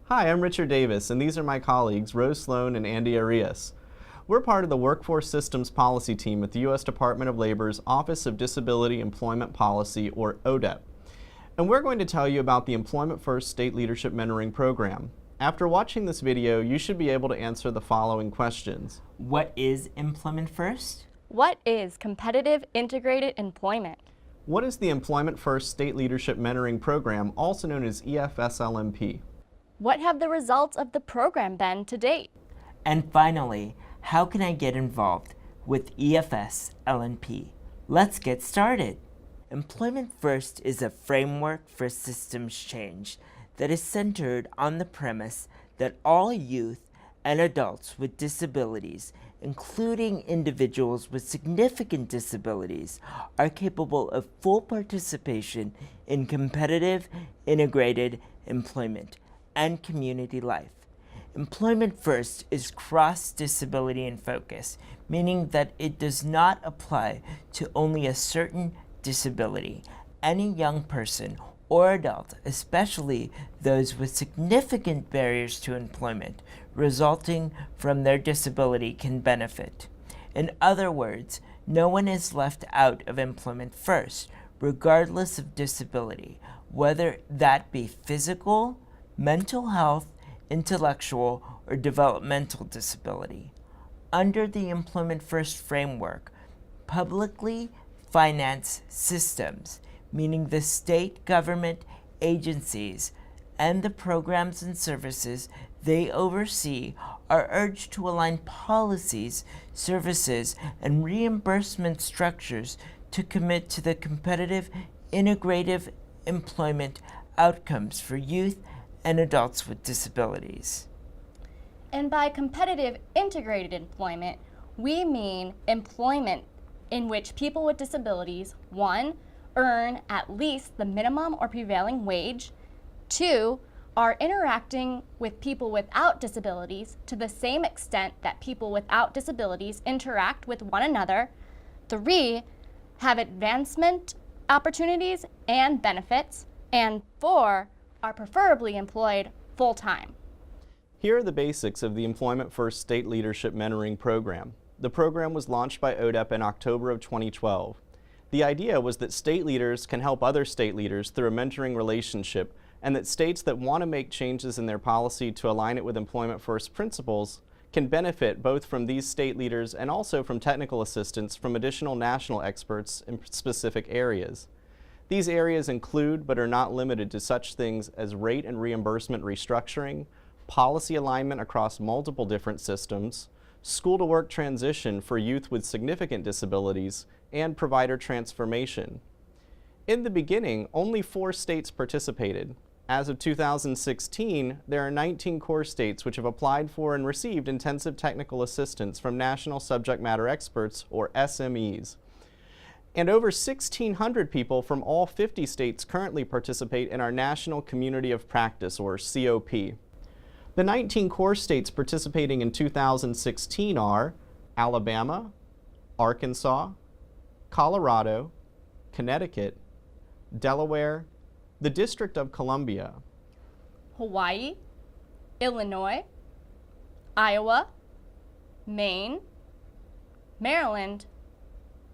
Hi, I'm Richard Davis, and these are my colleagues, Rose Sloan and Andy Arias. We're part of the Workforce Systems Policy Team at the U.S. Department of Labor's Office of Disability Employment Policy, or ODEP. And we're going to tell you about the Employment First State Leadership Mentoring Program. After watching this video, you should be able to answer the following questions. What is Employment First? What is competitive integrated employment? What is the Employment First State Leadership Mentoring Program, also known as EFSLMP? What have the results of the program been to date? And finally, how can I get involved with EFSLMP? Let's get started. Employment First is a framework for systems change that is centered on the premise that all youth and adults with disabilities, including individuals with significant disabilities, are capable of full participation in competitive, integrated employment and community life. Employment First is cross-disability in focus, meaning that it does not apply to only a certain disability. Any young person or adult, especially those with significant barriers to employment resulting from their disability, can benefit. In other words, no one is left out of Employment First, regardless of disability, whether that be physical, mental health, intellectual, or developmental disability. Under the Employment First framework, publicly financed systems, meaning the state government agencies and the programs and services they oversee, are urged to align policies, services, and reimbursement structures to commit to the competitive, integrative employment outcomes for youth and adults with disabilities. And by competitive integrated employment, we mean employment in which people with disabilities, 1, earn at least the minimum or prevailing wage, 2, are interacting with people without disabilities to the same extent that people without disabilities interact with one another, 3, have advancement opportunities and benefits, and 4, are preferably employed full-time. Here are the basics of the Employment First State Leadership Mentoring Program. The program was launched by ODEP in October of 2012. The idea was that state leaders can help other state leaders through a mentoring relationship, and that states that want to make changes in their policy to align it with Employment First principles can benefit both from these state leaders and also from technical assistance from additional national experts in specific areas. These areas include, but are not limited to, such things as rate and reimbursement restructuring, policy alignment across multiple different systems, school-to-work transition for youth with significant disabilities, and provider transformation. In the beginning, only 4 states participated. As of 2016, there are 19 core states which have applied for and received intensive technical assistance from National Subject Matter Experts, or SMEs. And over 1,600 people from all 50 states currently participate in our National Community of Practice, or COP. The 19 core states participating in 2016 are Alabama, Arkansas, Colorado, Connecticut, Delaware, the District of Columbia, Hawaii, Illinois, Iowa, Maine, Maryland,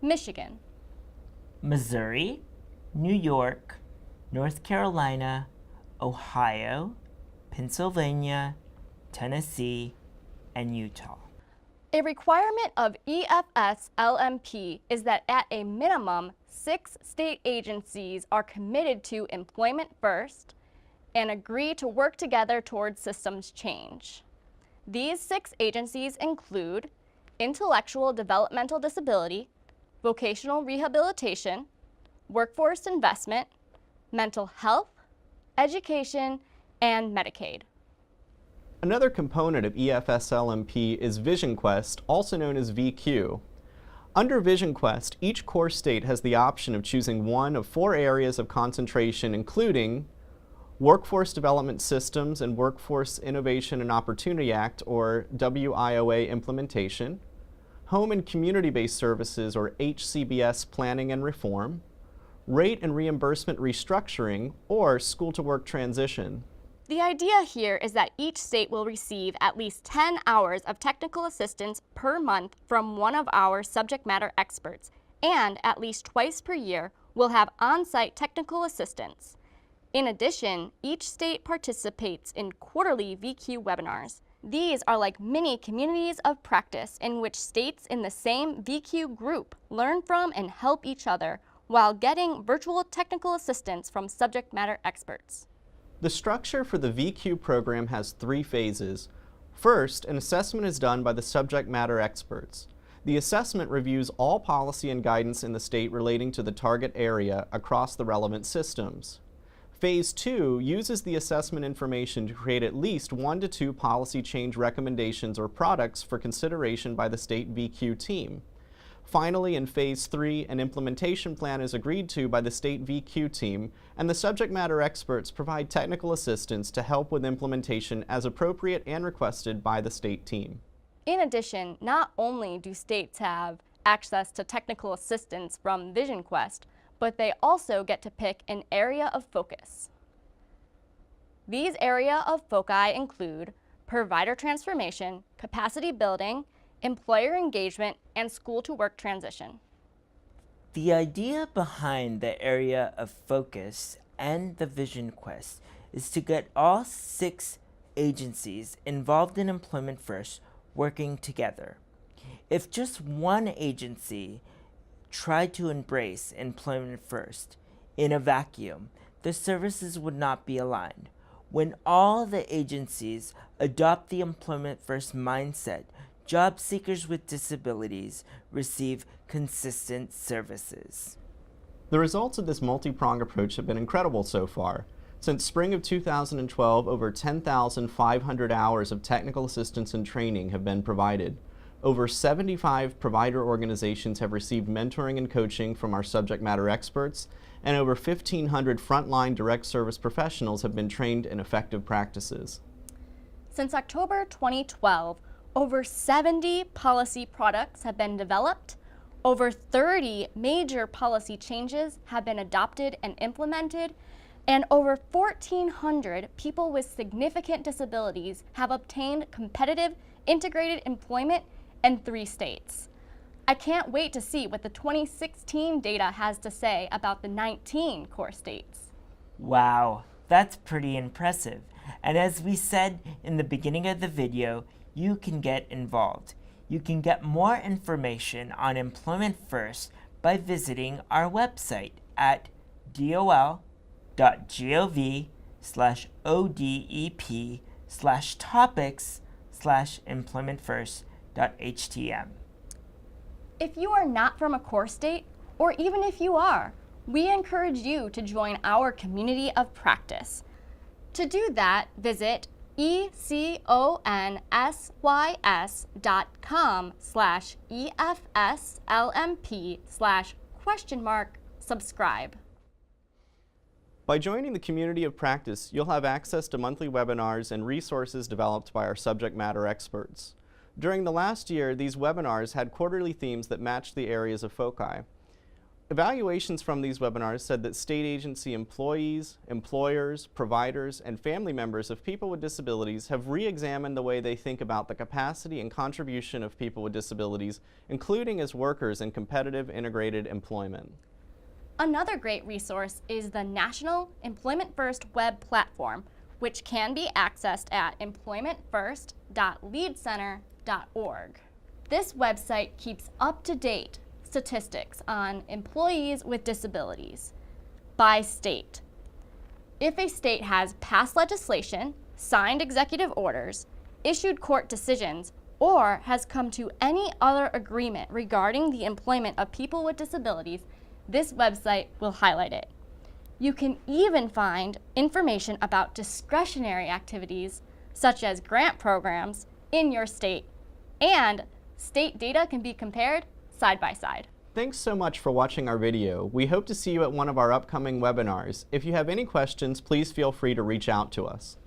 Michigan, Missouri, New York, North Carolina, Ohio, Pennsylvania, Tennessee, and Utah. A requirement of EFSLMP is that at a minimum, 6 state agencies are committed to Employment First and agree to work together towards systems change. These 6 agencies include intellectual developmental disability, vocational rehabilitation, workforce investment, mental health, education, and Medicaid. Another component of EFSLMP is Vision Quest, also known as VQ. Under Vision Quest, each core state has the option of choosing one of 4 areas of concentration, including Workforce Development Systems and Workforce Innovation and Opportunity Act, or WIOA implementation, Home and Community-Based Services, or HCBS planning and reform, Rate and Reimbursement Restructuring, or School-to-Work Transition. The idea here is that each state will receive at least 10 hours of technical assistance per month from one of our subject matter experts, and at least twice per year will have on-site technical assistance. In addition, each state participates in quarterly VQ webinars. These are like mini communities of practice in which states in the same VQ group learn from and help each other while getting virtual technical assistance from subject matter experts. The structure for the VQ program has 3 phases. First, an assessment is done by the subject matter experts. The assessment reviews all policy and guidance in the state relating to the target area across the relevant systems. Phase 2 uses the assessment information to create at least 1 to 2 policy change recommendations or products for consideration by the state VQ team. Finally, in Phase 3, an implementation plan is agreed to by the state VQ team, and the subject matter experts provide technical assistance to help with implementation as appropriate and requested by the state team. In addition, not only do states have access to technical assistance from Vision Quest, but they also get to pick an area of focus. These area of foci include provider transformation, capacity building, employer engagement, and school-to-work transition. The idea behind the area of focus and the Vision Quest is to get all 6 agencies involved in Employment First working together. If just one agency tried to embrace Employment First in a vacuum, the services would not be aligned. When all the agencies adopt the Employment First mindset, job seekers with disabilities receive consistent services. The results of this multi-pronged approach have been incredible so far. Since spring of 2012, over 10,500 hours of technical assistance and training have been provided. Over 75 provider organizations have received mentoring and coaching from our subject matter experts, and over 1,500 frontline direct service professionals have been trained in effective practices. Since October 2012, over 70 policy products have been developed, over 30 major policy changes have been adopted and implemented, and over 1,400 people with significant disabilities have obtained competitive integrated employment in 3 states. I can't wait to see what the 2016 data has to say about the 19 core states. Wow, that's pretty impressive. And as we said in the beginning of the video, you can get involved. You can get more information on Employment First by visiting our website at dol.gov/odep/topics/employmentfirst.htm. If you are not from a core state, or even if you are, we encourage you to join our community of practice. To do that, visit econssys.com/EFSLMP/subscribe. By joining the community of practice, you'll have access to monthly webinars and resources developed by our subject matter experts. During the last year, these webinars had quarterly themes that matched the areas of foci. Evaluations from these webinars said that state agency employees, employers, providers, and family members of people with disabilities have re-examined the way they think about the capacity and contribution of people with disabilities, including as workers in competitive integrated employment. Another great resource is the National Employment First web platform, which can be accessed at employmentfirst.leadcenter.org. This website keeps up-to-date statistics on employees with disabilities by state. If a state has passed legislation, signed executive orders, issued court decisions, or has come to any other agreement regarding the employment of people with disabilities, this website will highlight it. You can even find information about discretionary activities, such as grant programs, in your state, and state data can be compared side by side. Thanks so much for watching our video. We hope to see you at one of our upcoming webinars. If you have any questions, please feel free to reach out to us.